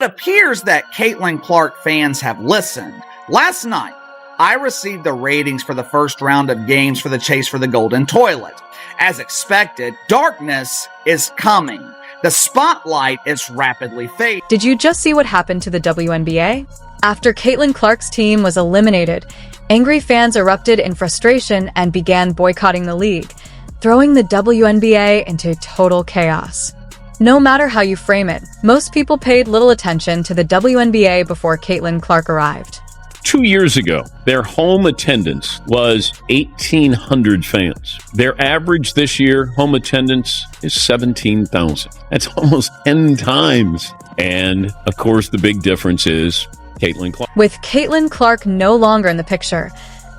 It appears that Caitlin Clark fans have listened. Last night, I received the ratings for the first round of games for the chase for the Golden Toilet. As expected, darkness is coming. The spotlight is rapidly fading. Did you just see what happened to the WNBA? After Caitlin Clark's team was eliminated, angry fans erupted in frustration and began boycotting the league, throwing the WNBA into total chaos. No matter how you frame it, most people paid little attention to the WNBA before Caitlin Clark arrived. 2 years ago, their home attendance was 1,800 fans. Their average this year, home attendance, is 17,000. That's almost 10 times. And, of course, the big difference is Caitlin Clark. With Caitlin Clark no longer in the picture,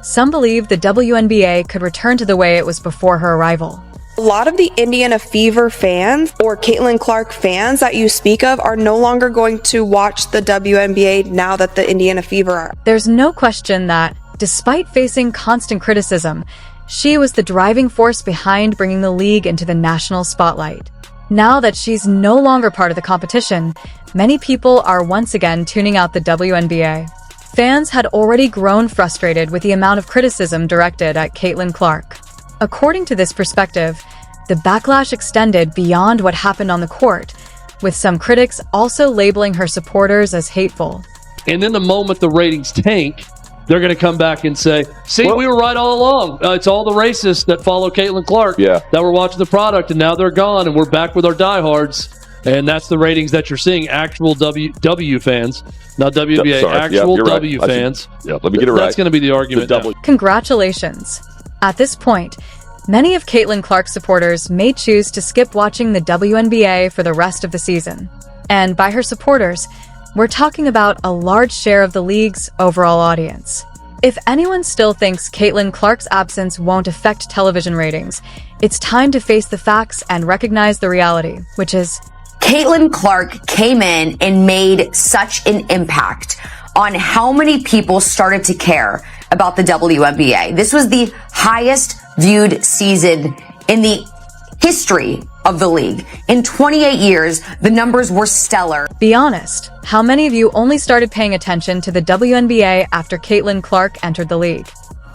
some believe the WNBA could return to the way it was before her arrival. A lot of the Indiana Fever fans or Caitlin Clark fans that you speak of are no longer going to watch the WNBA now that the Indiana Fever are. There's no question that, despite facing constant criticism, she was the driving force behind bringing the league into the national spotlight. Now that she's no longer part of the competition, many people are once again tuning out the WNBA. Fans had already grown frustrated with the amount of criticism directed at Caitlin Clark. According to this perspective, the backlash extended beyond what happened on the court, with some critics also labeling her supporters as hateful. And then the moment the ratings tank, they're going to come back and say, see, we were right all along. It's all the racists that follow Caitlin Clark that were watching the product, and now they're gone, and we're back with our diehards. And that's the ratings that you're seeing, actual W fans, not WNBA, actual W fans. Let me get it right. That's going to be the argument. Congratulations. At this point, many of Caitlin Clark's supporters may choose to skip watching the WNBA for the rest of the season. And by her supporters, we're talking about a large share of the league's overall audience. If anyone still thinks Caitlin Clark's absence won't affect television ratings, it's time to face the facts and recognize the reality, which is Caitlin Clark came in and made such an impact on how many people started to care about the WNBA. This was the highest viewed season in the history of the league. In 28 years, the numbers were stellar. Be honest, how many of you only started paying attention to the WNBA after Caitlin Clark entered the league?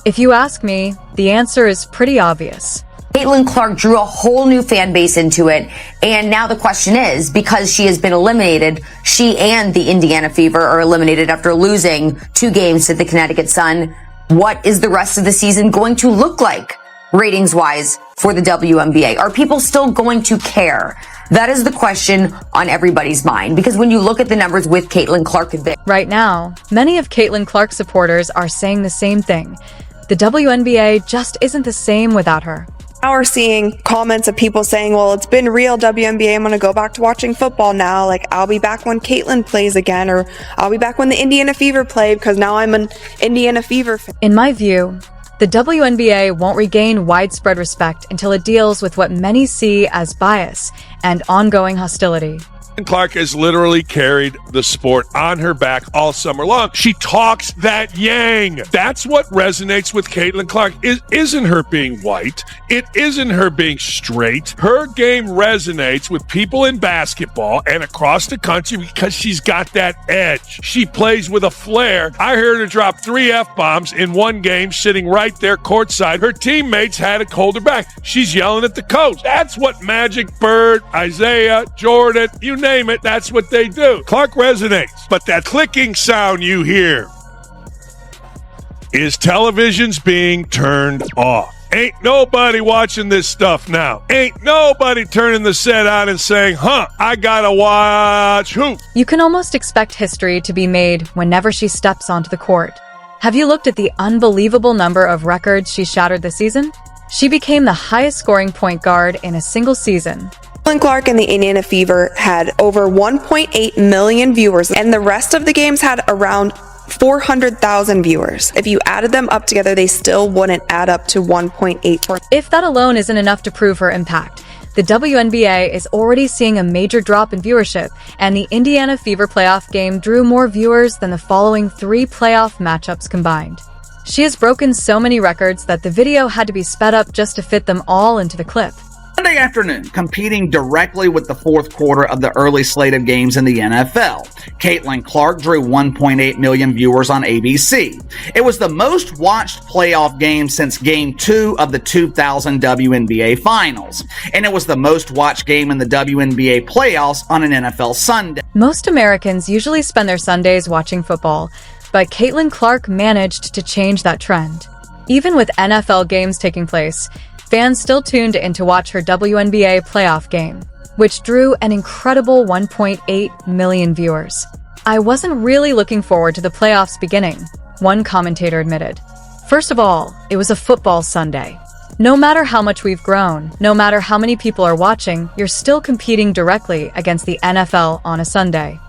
If you ask me, the answer is pretty obvious. Caitlin Clark drew a whole new fan base into it, and now the question is, because she has been eliminated, she and the Indiana Fever are eliminated after losing 2 games to the Connecticut Sun. What is the rest of the season going to look like, ratings-wise, for the WNBA? Are people still going to care? That is the question on everybody's mind, because when you look at the numbers with Caitlin Clark, right now, many of Caitlin Clark's supporters are saying the same thing. The WNBA just isn't the same without her. Now we're seeing comments of people saying, well, it's been real WNBA. I'm going to go back to watching football now. Like, I'll be back when Caitlin plays again, or I'll be back when the Indiana Fever play because now I'm an Indiana Fever fan. In my view, the WNBA won't regain widespread respect until it deals with what many see as bias and ongoing hostility. Clark has literally carried the sport on her back all summer long. She talks that yang. That's what resonates with Caitlin Clark. It isn't her being white. It isn't her being straight. Her game resonates with people in basketball and across the country because she's got that edge. She plays with a flair. I heard her drop 3 F-bombs in one game sitting right there courtside. Her teammates had to hold her back. She's yelling at the coach. That's what Magic, Bird, Isaiah, Jordan, you name it, that's what they do. Clark resonates, but that clicking sound you hear is televisions being turned off. Ain't nobody watching this stuff now. Ain't nobody turning the set on and saying, I gotta watch who? You can almost expect history to be made whenever she steps onto the court. Have you looked at the unbelievable number of records she shattered this season? She became the highest scoring point guard in a single season. Caitlin Clark and the Indiana Fever had over 1.8 million viewers, and the rest of the games had around 400,000 viewers. If you added them up together, they still wouldn't add up to 1.84. If that alone isn't enough to prove her impact, the WNBA is already seeing a major drop in viewership, and the Indiana Fever playoff game drew more viewers than the following 3 playoff matchups combined. She has broken so many records that the video had to be sped up just to fit them all into the clip. Sunday afternoon, competing directly with the fourth quarter of the early slate of games in the NFL. Caitlin Clark drew 1.8 million viewers on ABC. It was the most watched playoff game since Game 2 of the 2000 WNBA Finals, and it was the most watched game in the WNBA playoffs on an NFL Sunday. Most Americans usually spend their Sundays watching football, but Caitlin Clark managed to change that trend. Even with NFL games taking place, fans still tuned in to watch her WNBA playoff game, which drew an incredible 1.8 million viewers. "I wasn't really looking forward to the playoffs beginning," one commentator admitted. "First of all, it was a football Sunday. No matter how much we've grown, no matter how many people are watching, you're still competing directly against the NFL on a Sunday."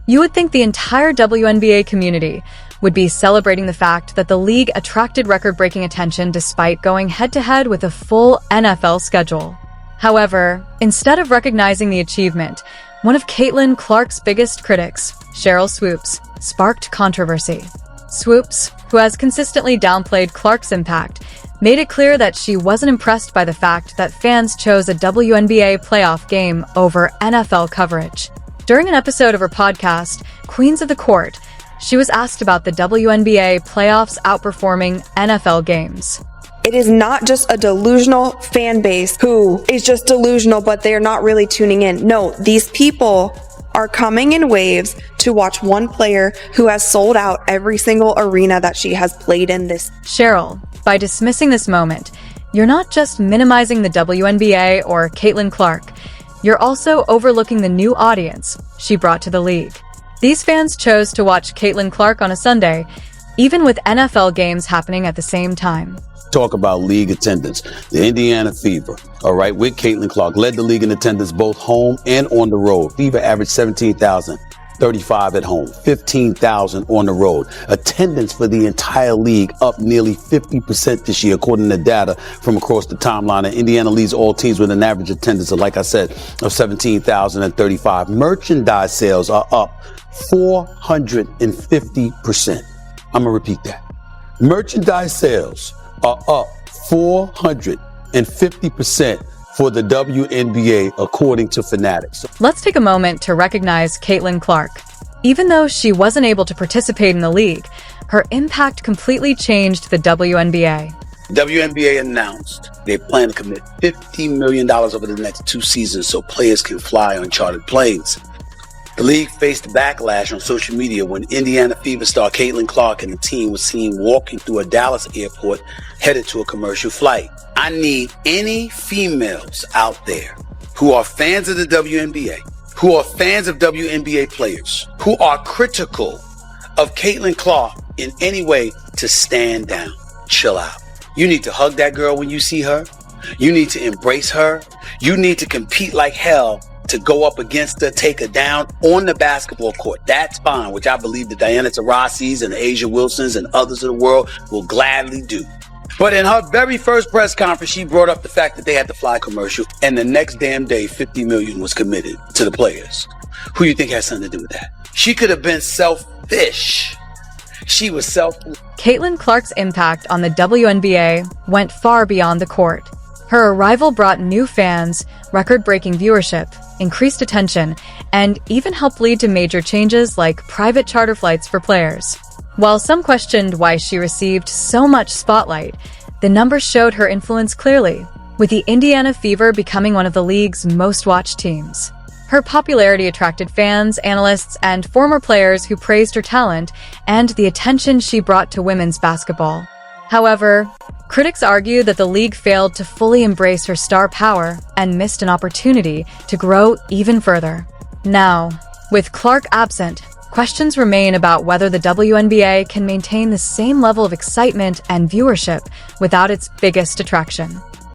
You would think the entire WNBA community would be celebrating the fact that the league attracted record-breaking attention despite going head-to-head with a full NFL schedule. However, instead of recognizing the achievement, one of Caitlin Clark's biggest critics, Cheryl Swoops, sparked controversy. Swoops, who has consistently downplayed Clark's impact, made it clear that she wasn't impressed by the fact that fans chose a WNBA playoff game over NFL coverage. During an episode of her podcast, Queens of the Court, she was asked about the WNBA playoffs outperforming NFL games. It is not just a delusional fan base who is just delusional, but they're not really tuning in. No, these people are coming in waves to watch one player who has sold out every single arena that she has played in this. Cheryl, by dismissing this moment, you're not just minimizing the WNBA or Caitlin Clark, you're also overlooking the new audience she brought to the league. These fans chose to watch Caitlin Clark on a Sunday, even with NFL games happening at the same time. Talk about league attendance. The Indiana Fever, all right, with Caitlin Clark, led the league in attendance both home and on the road. Fever averaged 17,035 at home, 15,000 on the road. Attendance for the entire league up nearly 50% this year, according to data from across the timeline. And Indiana leads all teams with an average attendance of, like I said, of 17,035. Merchandise sales are up 450%. I'm going to repeat that. Merchandise sales are up 450% for the WNBA, according to Fanatics. Let's take a moment to recognize Caitlin Clark. Even though she wasn't able to participate in the league, her impact completely changed the WNBA. WNBA announced they plan to commit $50 million over the next 2 seasons so players can fly uncharted planes. The league faced backlash on social media when Indiana Fever star Caitlin Clark and the team was seen walking through a Dallas airport headed to a commercial flight. I need any females out there who are fans of the WNBA, who are fans of WNBA players, who are critical of Caitlin Clark in any way to stand down, chill out. You need to hug that girl when you see her. You need to embrace her. You need to compete like hell to go up against her, take her down on the basketball court. That's fine, which I believe the Diana Taurasi's and the Asia Wilsons and others of the world will gladly do. But in her very first press conference, she brought up the fact that they had to fly commercial, and the next damn day, $50 million was committed to the players. Who you think has something to do with that? She could have been selfish. She was selfish. Caitlin Clark's impact on the WNBA went far beyond the court. Her arrival brought new fans, record-breaking viewership, increased attention, and even helped lead to major changes like private charter flights for players. While some questioned why she received so much spotlight, the numbers showed her influence clearly, with the Indiana Fever becoming one of the league's most watched teams. Her popularity attracted fans, analysts, and former players who praised her talent and the attention she brought to women's basketball. However, critics argue that the league failed to fully embrace her star power and missed an opportunity to grow even further. Now, with Clark absent, questions remain about whether the WNBA can maintain the same level of excitement and viewership without its biggest attraction.